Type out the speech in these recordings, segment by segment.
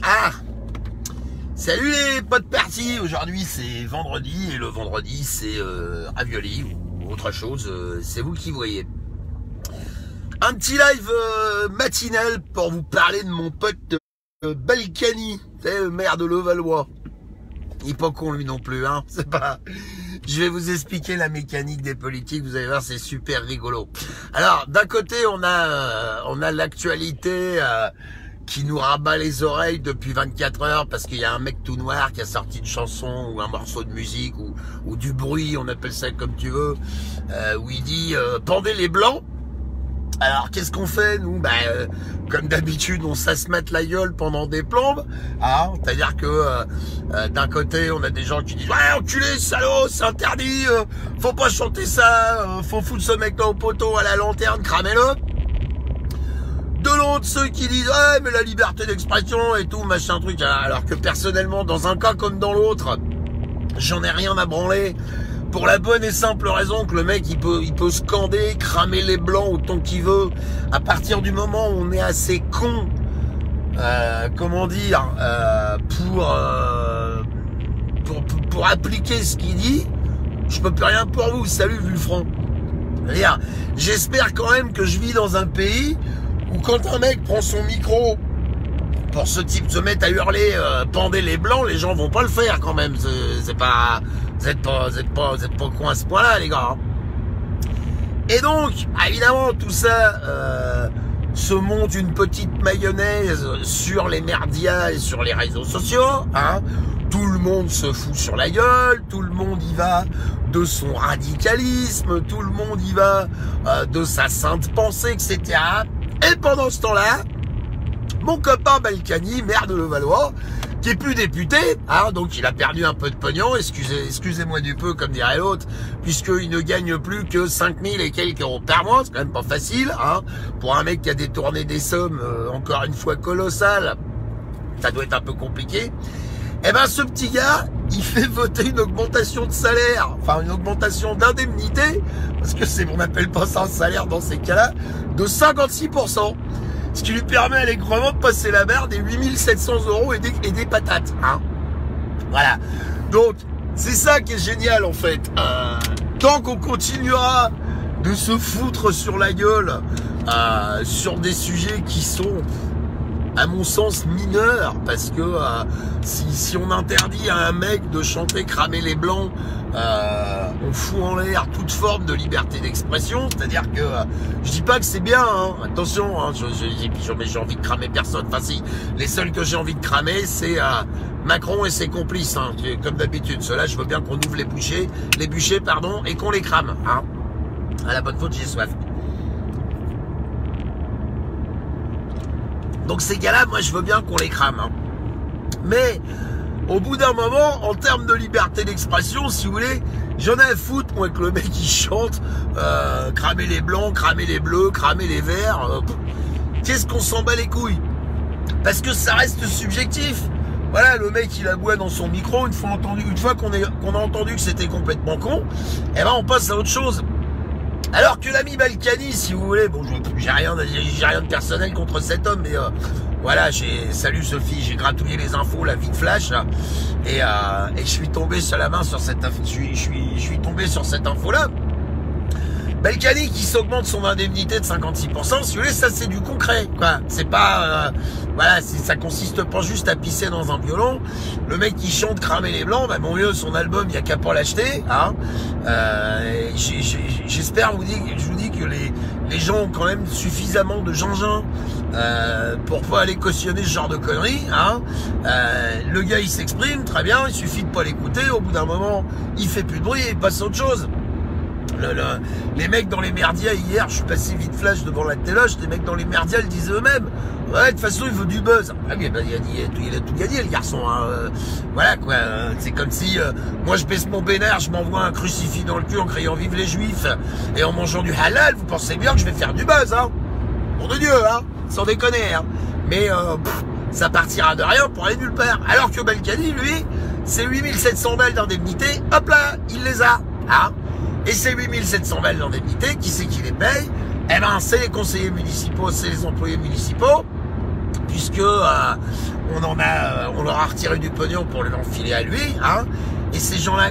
Ah, salut les potes partis. Aujourd'hui c'est vendredi et le vendredi c'est ravioli ou autre chose, c'est vous qui voyez. Un petit live matinal pour vous parler de mon pote Balkany, c'est le maire de Levallois. Il n'est pas con lui non plus, hein. C'est pas. Je vais vous expliquer la mécanique des politiques, vous allez voir, c'est super rigolo. Alors, d'un côté, on a l'actualité qui nous rabat les oreilles depuis 24 heures parce qu'il y a un mec tout noir qui a sorti une chanson ou un morceau de musique ou du bruit, on appelle ça comme tu veux, où il dit pendez les blancs. Alors qu'est-ce qu'on fait nous? Comme d'habitude on s'asmette la gueule pendant des plombes, hein. C'est-à-dire que d'un côté on a des gens qui disent ouais enculé, salaud, c'est interdit, faut pas chanter ça, faut foutre ce mec là au poteau, à la lanterne, cramez-le. De l'autre ceux qui disent ouais mais la liberté d'expression et tout machin truc, alors que personnellement dans un cas comme dans l'autre j'en ai rien à branler. Pour la bonne et simple raison que le mec il peut scander, cramer les blancs autant qu'il veut. À partir du moment où on est assez con, comment dire, pour appliquer ce qu'il dit, je peux plus rien pour vous. Salut Vulfranc. J'espère quand même que je vis dans un pays où quand un mec prend son micro pour ce type se mettre à hurler pendez les blancs, les gens vont pas le faire quand même. C'est pas. Vous êtes pas con à ce point-là, les gars. Et donc, évidemment, tout ça se monte une petite mayonnaise sur les merdias et sur les réseaux sociaux. Hein. Tout le monde se fout sur la gueule, tout le monde y va de son radicalisme, tout le monde y va de sa sainte pensée, etc. Et pendant ce temps-là, mon copain Balkany, maire de Levallois, qui est plus député, hein, donc il a perdu un peu de pognon, excusez-moi du peu, comme dirait l'autre, puisqu'il ne gagne plus que 5000 et quelques euros par mois, c'est quand même pas facile, hein, pour un mec qui a détourné des sommes, encore une fois colossales, ça doit être un peu compliqué. Eh ben, ce petit gars, il fait voter une augmentation de salaire, enfin une augmentation d'indemnité, parce que on n'appelle pas ça un salaire dans ces cas-là, de 56%. Ce qui lui permet allègrement de passer la barre des 8700 € et des patates. Hein. Voilà. Donc, c'est ça qui est génial en fait. Tant qu'on continuera de se foutre sur la gueule sur des sujets qui sont, à mon sens, mineurs, parce que si on interdit à un mec de chanter cramer les blancs, on fout en l'air toute forme de liberté d'expression. C'est-à-dire que je dis pas que c'est bien, hein, attention, hein, j'ai envie de cramer personne. Enfin si, les seuls que j'ai envie de cramer c'est Macron et ses complices, hein, comme d'habitude. Ceux-là, je veux bien qu'on ouvre les bûchers, et qu'on les crame, hein. À la bonne faute, j'ai soif. Donc ces gars-là, moi je veux bien qu'on les crame, hein. Mais au bout d'un moment, en termes de liberté d'expression, si vous voulez, j'en ai à foutre, moi, que le mec il chante cramer les blancs, cramer les bleus, cramer les verts. Qu'est-ce qu'on s'en bat les couilles? Parce que ça reste subjectif. Voilà, le mec il aboie dans son micro, une fois qu'on a entendu que c'était complètement con, eh ben on passe à autre chose. Alors que l'ami Balkany, si vous voulez, bon, j'ai rien de personnel contre cet homme, mais voilà, salut Sophie, j'ai gratouillé les infos, la vie de flash, là, et je suis tombé sur la main sur cette info, je suis tombé sur cette info-là. Balkany qui s'augmente son indemnité de 56%, si vous voulez, ça c'est du concret, quoi. C'est pas, voilà, ça consiste pas juste à pisser dans un violon. Le mec qui chante cramer les blancs, bah mon vieux, son album, il y a qu'à pas l'acheter, hein. J'espère, je vous dis que les gens ont quand même suffisamment de gingin pour pas aller cautionner ce genre de conneries, hein. Le gars il s'exprime très bien, il suffit de pas l'écouter, au bout d'un moment il fait plus de bruit et il passe à autre chose. Les mecs dans les merdias, hier je suis passé vite flash devant la téloche, les mecs dans les merdias le disaient eux-mêmes, ouais de toute façon il veut du buzz. Ah oui, bah, il a tout gagné le garçon, hein. Voilà quoi, c'est comme si moi je baisse mon bénard, je m'envoie un crucifix dans le cul en criant vive les juifs et en mangeant du halal, vous pensez bien que je vais faire du buzz, hein. Nom de Dieu, hein, sans déconner, hein. Mais ça partira de rien pour aller nulle part. Alors que Balkany, lui, c'est 8700 balles d'indemnité, hop là, il les a, hein. Et ces 8700 balles d'indemnité, qui c'est qui les paye? Eh ben, c'est les conseillers municipaux, c'est les employés municipaux, puisque on leur a retiré du pognon pour l'enfiler à lui, hein, et ces gens-là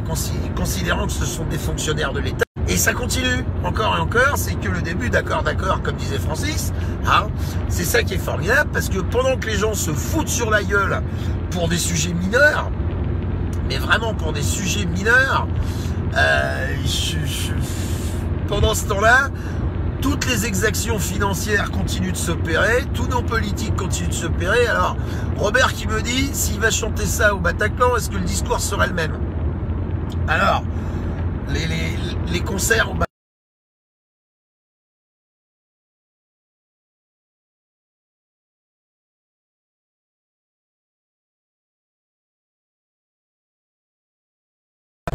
considérant que ce sont des fonctionnaires de l'État. Et ça continue encore et encore, c'est que le début, d'accord, comme disait Francis, hein, c'est ça qui est formidable, parce que pendant que les gens se foutent sur la gueule pour des sujets mineurs, mais vraiment pour des sujets mineurs, pendant ce temps-là, toutes les exactions financières continuent de s'opérer, tous nos politiques continuent de s'opérer. Alors, Robert qui me dit, s'il va chanter ça au Bataclan, est-ce que le discours sera le même? Alors, les concerts au Bataclan,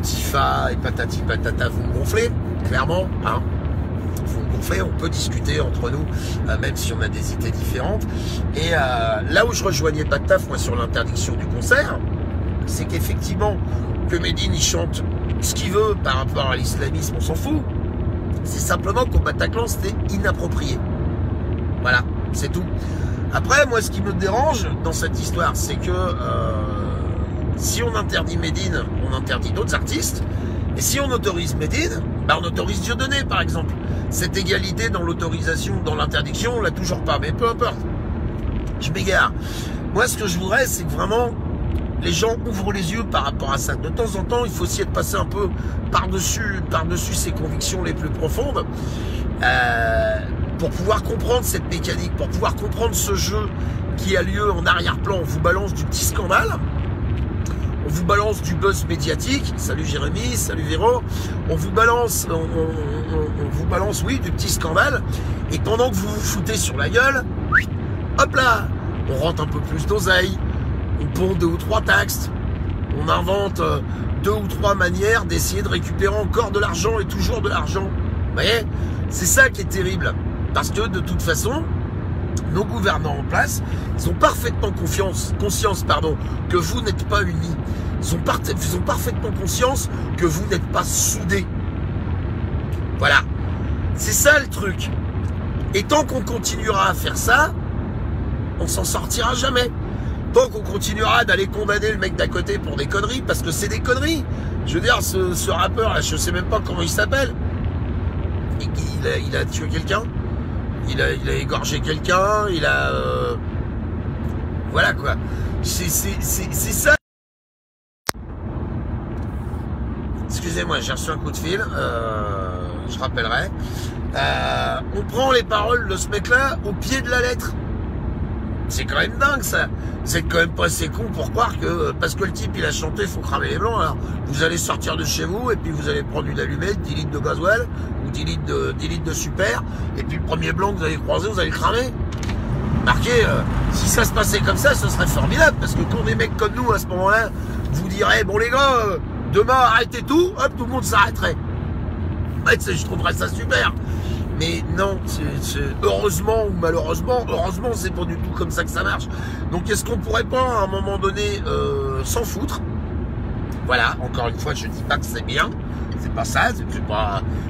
Tifa et patati patata, vous me gonflez, clairement, hein. Vous me gonflez, on peut discuter entre nous, même si on a des idées différentes. Et là où je rejoignais pas de taf, moi, sur l'interdiction du concert, c'est qu'effectivement, que Médine, il chante ce qu'il veut par rapport à l'islamisme, on s'en fout. C'est simplement qu'au Bataclan, c'était inapproprié. Voilà, c'est tout. Après, moi, ce qui me dérange dans cette histoire, c'est que si on interdit Médine, on interdit d'autres artistes. Et si on autorise Médine, bah on autorise Dieudonné, par exemple. Cette égalité dans l'autorisation, dans l'interdiction, on l'a toujours pas. Mais peu importe. Je m'égare. Moi, ce que je voudrais, c'est que vraiment, les gens ouvrent les yeux par rapport à ça. De temps en temps, il faut essayer de passer un peu par-dessus ses convictions les plus profondes pour pouvoir comprendre cette mécanique, pour pouvoir comprendre ce jeu qui a lieu en arrière-plan. On vous balance du petit scandale, on vous balance du buzz médiatique. Salut Jérémy, salut Véro. On vous balance, oui, du petit scandale. Et pendant que vous vous foutez sur la gueule, hop là, on rentre un peu plus d'oseille. On pond 2 ou 3 taxes, on invente 2 ou 3 manières d'essayer de récupérer encore de l'argent et toujours de l'argent. Vous voyez, c'est ça qui est terrible. Parce que de toute façon, nos gouvernants en place, ils ont parfaitement conscience que vous n'êtes pas unis. Ils ont parfaitement conscience que vous n'êtes pas soudés. Voilà. C'est ça le truc. Et tant qu'on continuera à faire ça, on s'en sortira jamais. Tant qu'on continuera d'aller condamner le mec d'à côté pour des conneries, parce que c'est des conneries. Je veux dire, ce rappeur, là, je sais même pas comment il s'appelle. Il a tué quelqu'un. Il a égorgé quelqu'un. Voilà quoi. C'est ça. Excusez-moi, j'ai reçu un coup de fil. Je rappellerai. On prend les paroles de ce mec-là au pied de la lettre. C'est quand même dingue ça. C'est quand même pas assez con pour croire que parce que le type il a chanté faut cramer les blancs, alors vous allez sortir de chez vous et puis vous allez prendre une allumette, 10 litres de gasoil ou 10 litres de super, et puis le premier blanc que vous allez croiser vous allez cramer. Marquez, si ça se passait comme ça, ce serait formidable, parce que quand des mecs comme nous à ce moment-là vous diraient bon les gars, demain arrêtez tout, hop tout le monde s'arrêterait. Ouais, je trouverais ça super. Mais non, heureusement ou malheureusement, c'est pas du tout comme ça que ça marche. Donc est-ce qu'on pourrait pas à un moment donné s'en foutre? Voilà, encore une fois, je dis pas que c'est bien, c'est pas ça,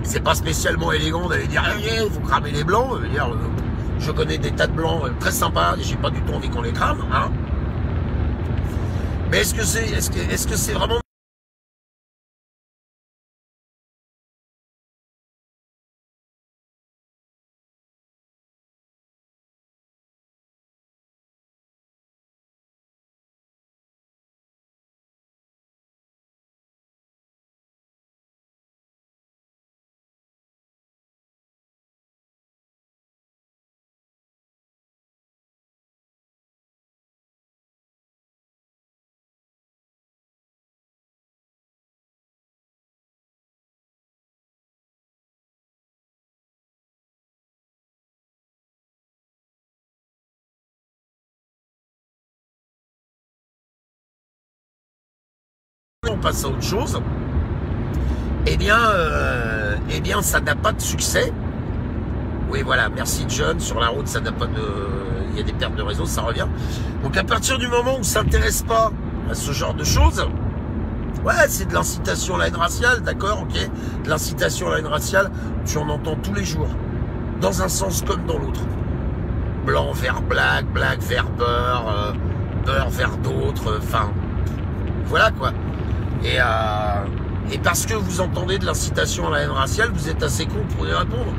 c'est pas spécialement élégant d'aller dire il faut cramer les blancs. Je connais des tas de blancs très sympas et j'ai pas du tout envie qu'on les crame, hein. Mais est-ce que c'est vraiment on passe à autre chose, eh bien ça n'a pas de succès. Oui voilà, merci John, sur la route ça n'a pas de... il y a des pertes de réseau, ça revient. Donc à partir du moment où on ne s'intéresse pas à ce genre de choses, ouais c'est de l'incitation à la haine raciale, d'accord, ok. De l'incitation à la haine raciale, tu en entends tous les jours, dans un sens comme dans l'autre. blanc vers black, black vers beurre, beurre vers d'autres, enfin, voilà quoi. Et parce que vous entendez de l'incitation à la haine raciale, vous êtes assez con pour y répondre.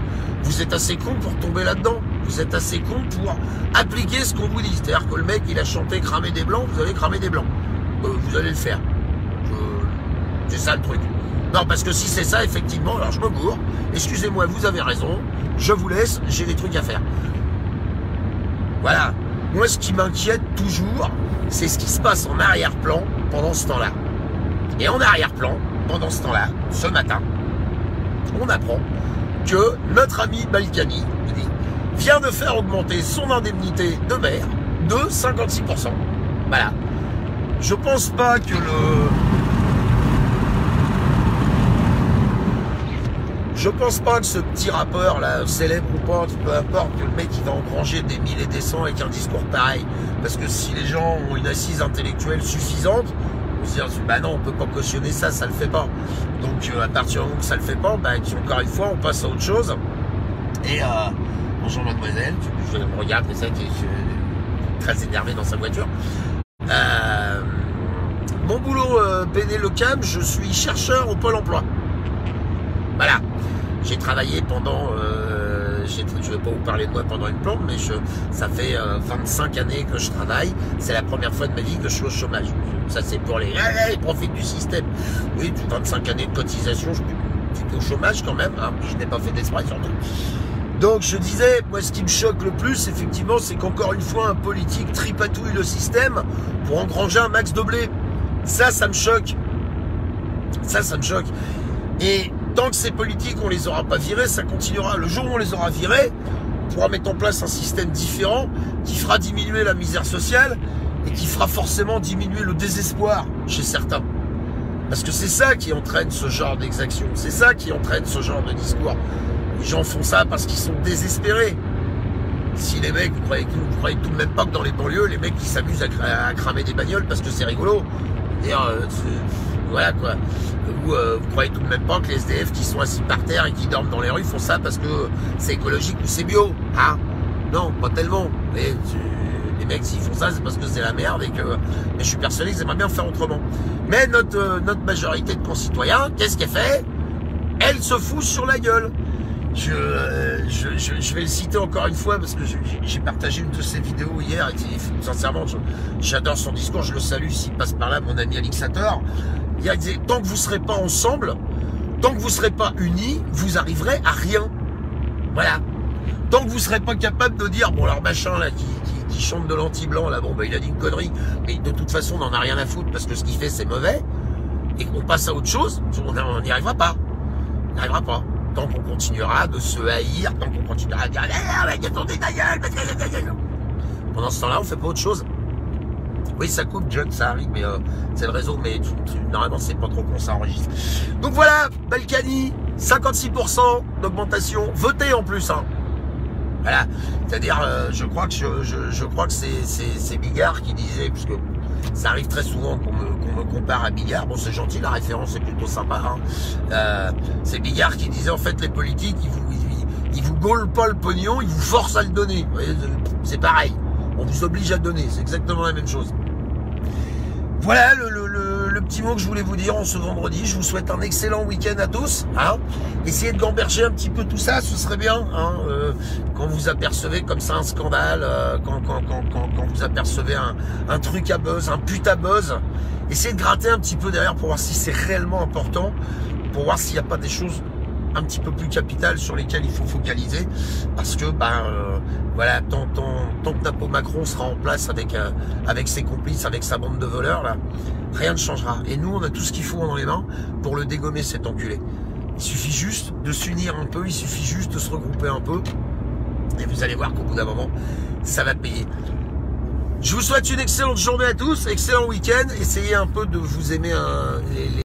Vous êtes assez con pour tomber là-dedans. Vous êtes assez con pour appliquer ce qu'on vous dit. C'est-à-dire que le mec, il a chanté cramer des blancs, vous allez cramer des blancs. Vous allez le faire. C'est ça le truc. Non, parce que si c'est ça, effectivement, alors je me bourre. Excusez-moi, vous avez raison. Je vous laisse, j'ai des trucs à faire. Voilà. Moi, ce qui m'inquiète toujours, c'est ce qui se passe en arrière-plan pendant ce temps-là. Et en arrière-plan, pendant ce temps-là, ce matin, on apprend que notre ami Balkany vient de faire augmenter son indemnité de maire de 56%. Voilà. Je pense pas que Je pense pas que ce petit rappeur là, célèbre ou pas, peu importe, que le mec il va engranger des 1000 et des 100 avec un discours pareil. Parce que si les gens ont une assise intellectuelle suffisante, on se dit, bah non, on peut pas cautionner ça, ça le fait pas. Donc à partir du moment où ça le fait pas, bah encore une fois, on passe à autre chose. Et bonjour mademoiselle, je me regarde, c'est ça qui est très énervé dans sa voiture. Mon boulot, Benelocam, je suis chercheur au Pôle emploi. Voilà. J'ai travaillé pendant, je ne vais pas vous parler de moi pendant une plante, mais ça fait 25 années que je travaille. C'est la première fois de ma vie que je suis au chômage. Ça c'est pour les profitent du système. Oui, 25 années de cotisation, je suis au chômage quand même, hein, je n'ai pas fait d'esprit surtout. Donc je disais, moi ce qui me choque le plus, effectivement, c'est qu'encore une fois, un politique tripatouille le système pour engranger un max de blé. Ça me choque. Ça me choque. Et tant que ces politiques, on les aura pas virés, ça continuera. Le jour où on les aura virés, on pourra mettre en place un système différent qui fera diminuer la misère sociale et qui fera forcément diminuer le désespoir chez certains. Parce que c'est ça qui entraîne ce genre d'exaction. C'est ça qui entraîne ce genre de discours. Les gens font ça parce qu'ils sont désespérés. Si les mecs, vous croyez tout de même pas que dans les banlieues, les mecs qui s'amusent à cramer des bagnoles parce que c'est rigolo. Voilà quoi. Vous croyez tout de même pas que les SDF qui sont assis par terre et qui dorment dans les rues font ça parce que c'est écologique ou c'est bio, hein? Non, pas tellement. Mais les mecs s'ils font ça, c'est parce que c'est la merde et que. Mais je suis persuadé qu'ils aimeraient bien faire autrement. Mais notre majorité de concitoyens, qu'est-ce qu'elle fait? Elle se fout sur la gueule. Je vais le citer encore une fois parce que j'ai partagé une de ses vidéos hier et sincèrement j'adore son discours, je le salue s'il passe par là, mon ami Alixator. Il disait, tant que vous ne serez pas ensemble, tant que vous ne serez pas unis, vous arriverez à rien. Voilà. Tant que vous ne serez pas capable de dire, bon alors machin là qui chante de l'anti-blanc, là bon bah il a dit une connerie, mais de toute façon on n'en a rien à foutre parce que ce qu'il fait c'est mauvais, et qu'on passe à autre chose, on n'y arrivera pas. On n'y arrivera pas. Tant qu'on continuera de se haïr, tant qu'on continuera à dire pendant ce temps-là, on fait pas autre chose. Oui, ça coupe, John, ça arrive, mais c'est le réseau, mais normalement, c'est pas trop qu'on s'enregistre. Donc voilà, Balkany, 56% d'augmentation, votée en plus, hein. Voilà, c'est-à-dire, je crois que c'est Bigard qui disait, puisque ça arrive très souvent qu'on me compare à Bigard. Bon, c'est gentil, la référence est plutôt sympa. Hein. C'est Bigard qui disait, en fait, les politiques, ils vous gaulent pas le pognon, ils vous forcent à le donner. Vous voyez, c'est pareil. On vous oblige à donner. C'est exactement la même chose. Voilà le petit mot que je voulais vous dire en ce vendredi. Je vous souhaite un excellent week-end à tous. Hein. Essayez de gamberger un petit peu tout ça, ce serait bien. Hein. Quand vous apercevez comme ça un scandale, quand vous apercevez un truc à buzz, un putain buzz, essayez de gratter un petit peu derrière pour voir si c'est réellement important, pour voir s'il n'y a pas des choses un petit peu plus capitales sur lesquelles il faut focaliser. Parce que, voilà, tant que Napo Macron sera en place avec ses complices, avec sa bande de voleurs, là, rien ne changera. Et nous, on a tout ce qu'il faut dans les mains pour le dégommer, cet enculé. Il suffit juste de s'unir un peu, il suffit juste de se regrouper un peu. Et vous allez voir qu'au bout d'un moment, ça va payer. Je vous souhaite une excellente journée à tous, excellent week-end. Essayez un peu de vous aimer les